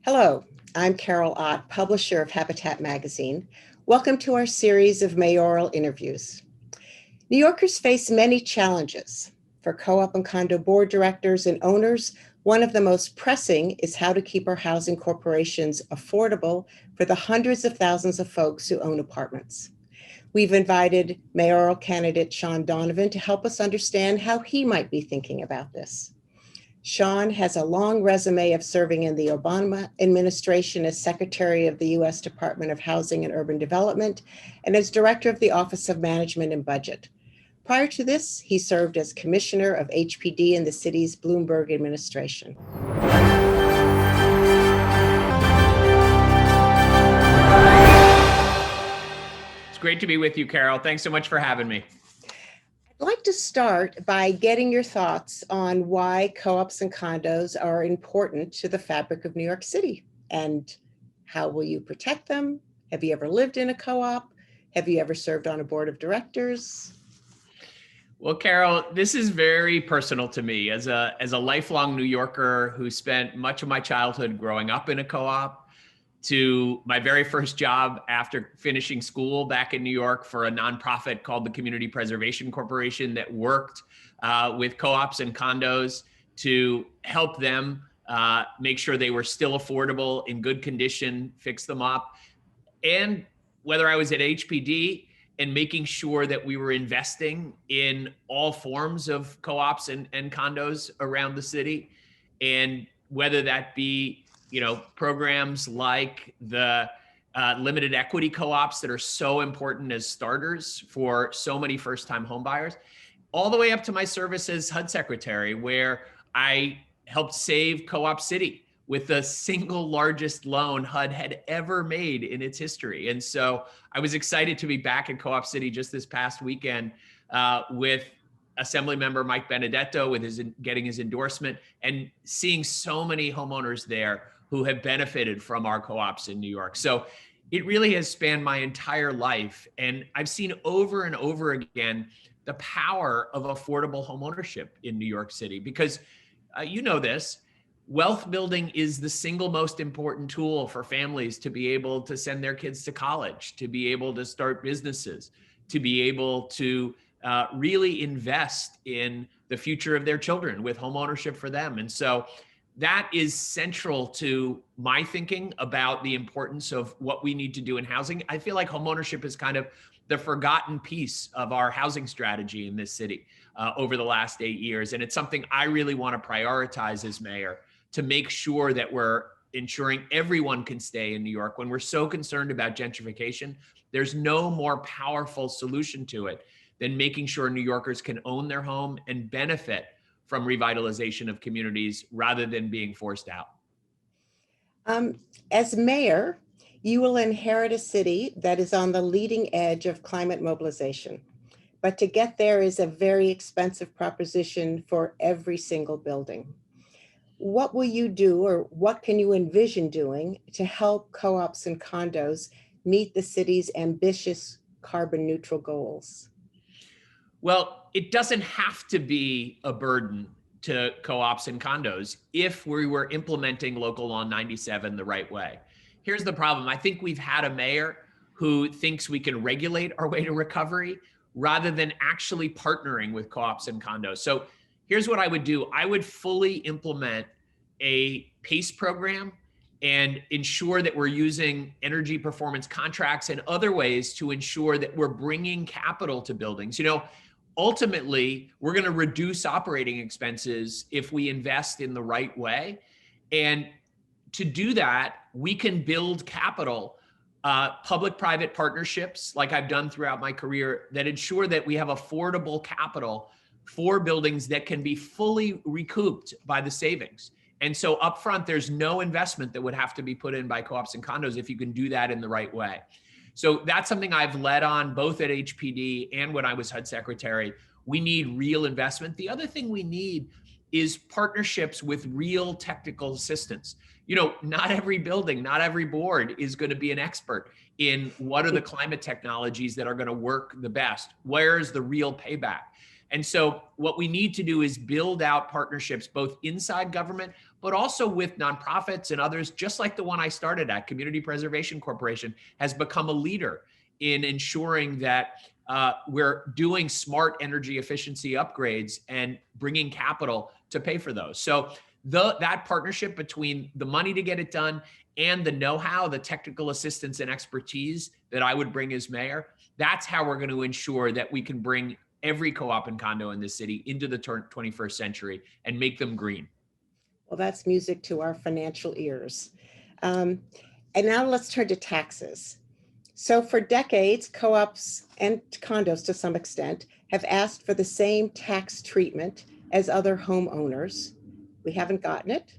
Hello, I'm Carol Ott, publisher of Habitat Magazine. Welcome to our series of mayoral interviews. New Yorkers face many challenges. For co-op and condo board directors and owners, one of the most pressing is how to keep our housing corporations affordable for the hundreds of thousands of folks who own apartments. We've invited mayoral candidate Shaun Donovan to help us understand how he might be thinking about this. Shaun has a long resume of serving in the Obama administration as Secretary of the U.S. Department of Housing and Urban Development and as Director of the Office of Management and Budget. Prior to this, he served as Commissioner of HPD in the city's Bloomberg administration. It's great to be with you, Carol. Thanks so much for having me. I'd like to start by getting your thoughts on why co-ops and condos are important to the fabric of New York City, and how will you protect them? Have you ever lived in a co-op? Have you ever served on a board of directors? Well, Carol, this is very personal to me as a lifelong New Yorker who spent much of my childhood growing up in a co-op, to my very first job after finishing school back in New York for a nonprofit called the Community Preservation Corporation that worked with co-ops and condos to help them make sure they were still affordable, in good condition, fix them up. And whether I was at HPD and making sure that we were investing in all forms of co-ops and condos around the city, and whether that be programs like the limited equity co-ops that are so important as starters for so many first-time homebuyers, all the way up to my service as HUD Secretary, where I helped save Co-op City with the single largest loan HUD had ever made in its history. And so I was excited to be back in Co-op City just this past weekend with Assemblymember Mike Benedetto with getting his endorsement, and seeing so many homeowners there who have benefited from our co-ops in New York. So it really has spanned my entire life. And I've seen over and over again the power of affordable homeownership in New York City, because you know this, wealth building is the single most important tool for families to be able to send their kids to college, to be able to start businesses, to be able to really invest in the future of their children with homeownership for them. And so that is central to my thinking about the importance of what we need to do in housing. I feel like homeownership is kind of the forgotten piece of our housing strategy in this city over the last 8 years. And it's something I really want to prioritize as mayor, to make sure that we're ensuring everyone can stay in New York. When we're so concerned about gentrification, there's no more powerful solution to it than making sure New Yorkers can own their home and benefit from revitalization of communities rather than being forced out. As mayor, you will inherit a city that is on the leading edge of climate mobilization. But to get there is a very expensive proposition for every single building. What will you do, or what can you envision doing to help co-ops and condos meet the city's ambitious carbon neutral goals? Well, it doesn't have to be a burden to co-ops and condos if we were implementing Local Law 97 the right way. Here's the problem. I think we've had a mayor who thinks we can regulate our way to recovery rather than actually partnering with co-ops and condos. So here's what I would do. I would fully implement a PACE program and ensure that we're using energy performance contracts and other ways to ensure that we're bringing capital to buildings. Ultimately, we're going to reduce operating expenses if we invest in the right way. And to do that, we can build capital, public-private partnerships like I've done throughout my career that ensure that we have affordable capital for buildings that can be fully recouped by the savings. And so upfront, there's no investment that would have to be put in by co-ops and condos if you can do that in the right way. So that's something I've led on both at HPD and when I was HUD Secretary. We need real investment. The other thing we need is partnerships with real technical assistance. Not every building, not every board is going to be an expert in what are the climate technologies that are going to work the best. Where's the real payback? And so what we need to do is build out partnerships both inside government, but also with nonprofits and others, just like the one I started at. Community Preservation Corporation has become a leader in ensuring that we're doing smart energy efficiency upgrades and bringing capital to pay for those. So that partnership between the money to get it done and the know-how, the technical assistance and expertise that I would bring as mayor, that's how we're going to ensure that we can bring every co-op and condo in this city into the 21st century and make them green. Well, that's music to our financial ears. And now let's turn to taxes. So for decades, co-ops and condos to some extent have asked for the same tax treatment as other homeowners. We haven't gotten it.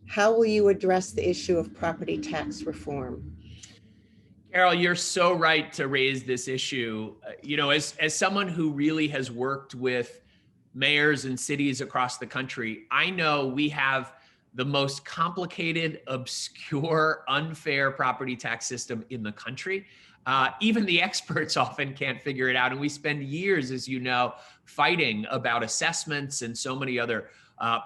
How will you address the issue of property tax reform? Carol, you're so right to raise this issue. As someone who really has worked with mayors and cities across the country, I know we have the most complicated, obscure, unfair property tax system in the country. Even the experts often can't figure it out. And we spend years, as you know, fighting about assessments and so many other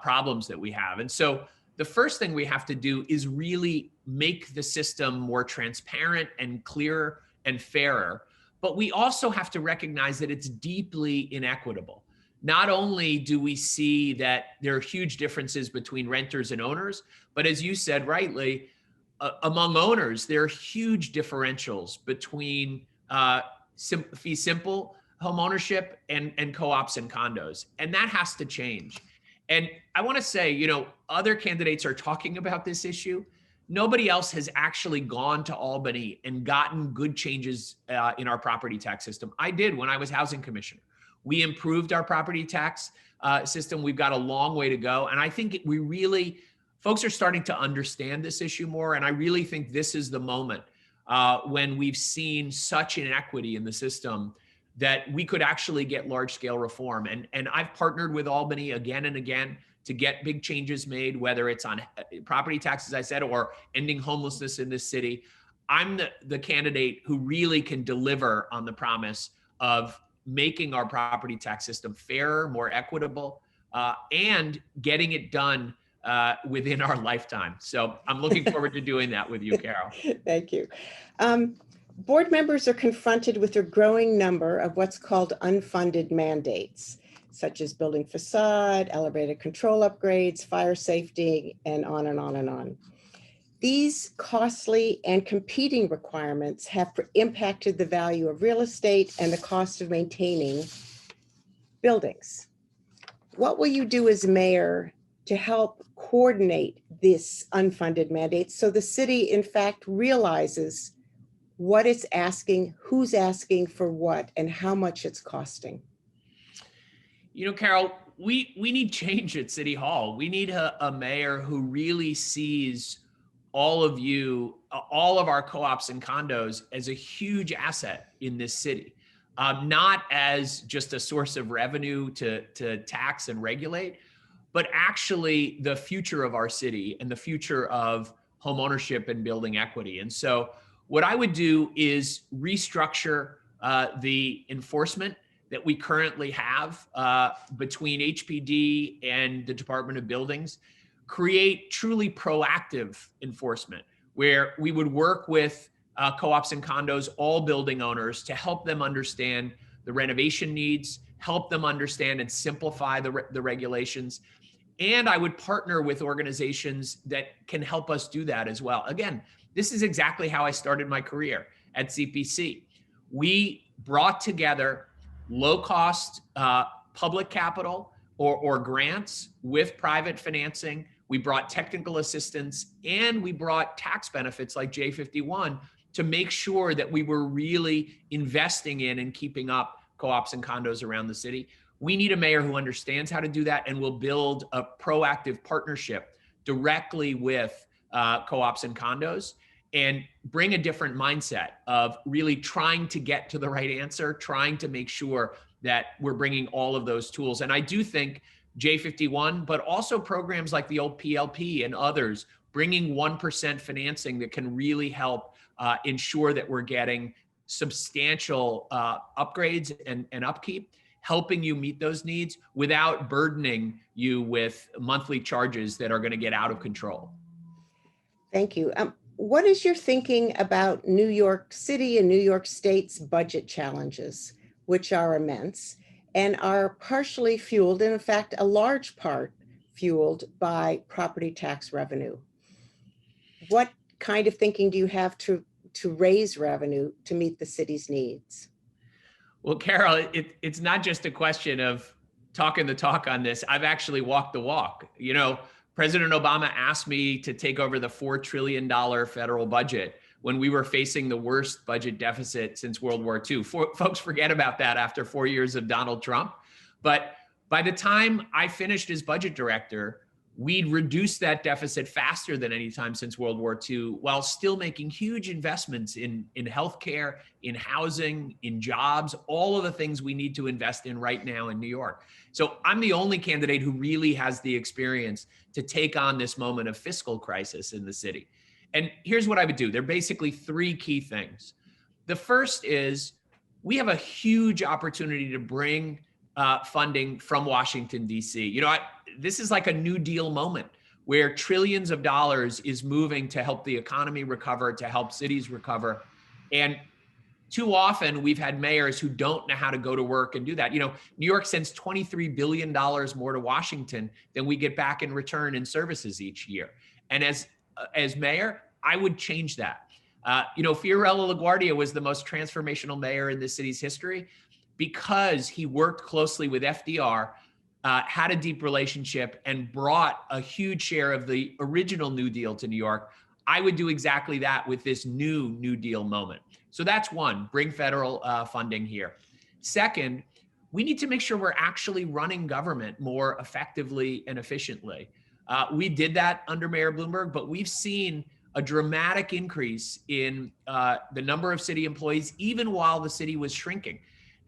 problems that we have. And so the first thing we have to do is really make the system more transparent and clearer and fairer. But we also have to recognize that it's deeply inequitable. Not only do we see that there are huge differences between renters and owners, but as you said rightly, among owners, there are huge differentials between fee simple home ownership and co-ops and condos. And that has to change. And I want to say, other candidates are talking about this issue. Nobody else has actually gone to Albany and gotten good changes in our property tax system. I did when I was housing commissioner. We improved our property tax system. We've got a long way to go. And I think folks are starting to understand this issue more. And I really think this is the moment when we've seen such inequity in the system that we could actually get large scale reform. And I've partnered with Albany again and again to get big changes made, whether it's on property taxes, I said, or ending homelessness in this city. I'm the candidate who really can deliver on the promise of making our property tax system fairer, more equitable, and getting it done within our lifetime. So I'm looking forward to doing that with you, Carol. Thank you. Board members are confronted with a growing number of what's called unfunded mandates, such as building facade, elevator control upgrades, fire safety, and on and on and on. These costly and competing requirements have impacted the value of real estate and the cost of maintaining buildings. What will you do as mayor to help coordinate this unfunded mandate so the city, in fact, realizes what it's asking, who's asking for what, and how much it's costing? Carol, we need change at City Hall. We need a mayor who really sees all of our co-ops and condos as a huge asset in this city, not as just a source of revenue to tax and regulate, but actually the future of our city and the future of home ownership and building equity. And so what I would do is restructure the enforcement that we currently have between HPD and the Department of Buildings, create truly proactive enforcement where we would work with co-ops and condos, all building owners, to help them understand the renovation needs, help them understand and simplify the regulations. And I would partner with organizations that can help us do that as well. Again, this is exactly how I started my career at CPC. We brought together low-cost public capital or grants with private financing. We brought technical assistance, and we brought tax benefits like J51 to make sure that we were really investing in and keeping up co-ops and condos around the city. We need a mayor who understands how to do that and will build a proactive partnership directly with co-ops and condos and bring a different mindset of really trying to get to the right answer, trying to make sure that we're bringing all of those tools. And I do think J51, but also programs like the old PLP and others, bringing 1% financing that can really help ensure that we're getting substantial upgrades and upkeep. helping you meet those needs without burdening you with monthly charges that are going to get out of control. Thank you. What is your thinking about New York City and New York State's budget challenges, which are immense and are partially fueled, and in fact, a large part fueled by property tax revenue? What kind of thinking do you have to raise revenue to meet the city's needs? Well, Carol, it's not just a question of talking the talk on this. I've actually walked the walk. You know, President Obama asked me to take over the $4 trillion federal budget when we were facing the worst budget deficit since World War II. Folks forget about that after 4 years of Donald Trump. But by the time I finished as budget director, we'd reduced that deficit faster than any time since World War II, while still making huge investments in healthcare, in housing, in jobs, all of the things we need to invest in right now in New York. So I'm the only candidate who really has the experience to take on this moment of fiscal crisis in the city. And here's what I would do. There are basically three key things. The first is we have a huge opportunity to bring funding from Washington, D.C. You know, this is like a New Deal moment where trillions of dollars is moving to help the economy recover, to help cities recover. And too often we've had mayors who don't know how to go to work and do that. You know, New York sends $23 billion more to Washington than we get back in return in services each year. And as mayor, I would change that. You know, Fiorello LaGuardia was the most transformational mayor in the city's history because he worked closely with FDR, had a deep relationship, and brought a huge share of the original New Deal to New York. I would do exactly that with this New Deal moment. So that's one, bring federal funding here. Second, we need to make sure we're actually running government more effectively and efficiently. We did that under Mayor Bloomberg, but we've seen a dramatic increase in the number of city employees, even while the city was shrinking.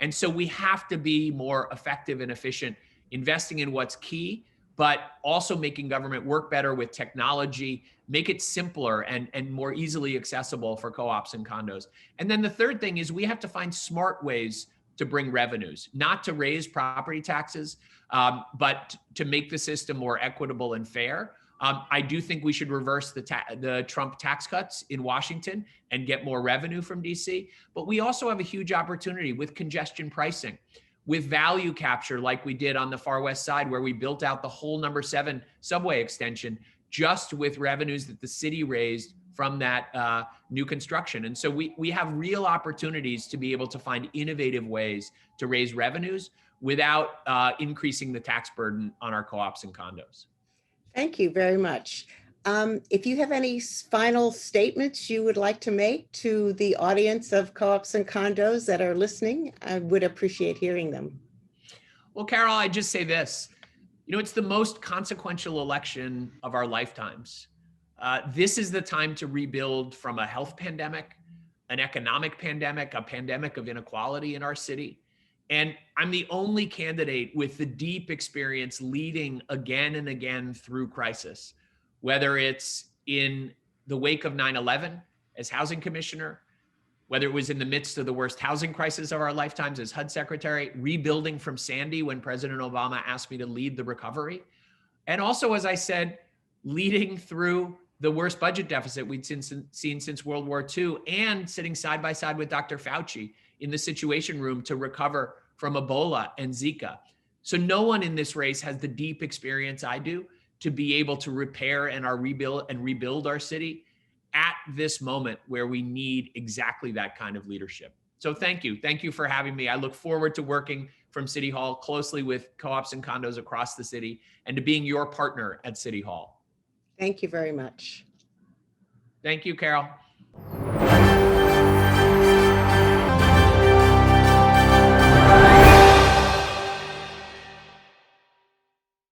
And so we have to be more effective and efficient, investing in what's key, but also making government work better with technology, make it simpler and more easily accessible for co-ops and condos. And then the third thing is we have to find smart ways to bring revenues, not to raise property taxes, but to make the system more equitable and fair. I do think we should reverse the Trump tax cuts in Washington and get more revenue from DC. But we also have a huge opportunity with congestion pricing, with value capture like we did on the far west side, where we built out the whole number 7 subway extension just with revenues that the city raised from that new construction. And so we have real opportunities to be able to find innovative ways to raise revenues without increasing the tax burden on our co-ops and condos. Thank you very much. If you have any final statements you would like to make to the audience of co-ops and condos that are listening, I would appreciate hearing them. Well, Carol, I just say this. You know, it's the most consequential election of our lifetimes. This is the time to rebuild from a health pandemic, an economic pandemic, a pandemic of inequality in our city. And I'm the only candidate with the deep experience leading again and again through crisis, whether it's in the wake of 9/11 as housing commissioner, whether it was in the midst of the worst housing crisis of our lifetimes as HUD secretary, rebuilding from Sandy when President Obama asked me to lead the recovery. And also, as I said, leading through the worst budget deficit we'd seen since World War II, and sitting side by side with Dr. Fauci in the Situation Room to recover from Ebola and Zika. So no one in this race has the deep experience I do to be able to repair and rebuild our city at this moment where we need exactly that kind of leadership. So thank you. Thank you for having me. I look forward to working from City Hall closely with co-ops and condos across the city and to being your partner at City Hall. Thank you very much. Thank you, Carol.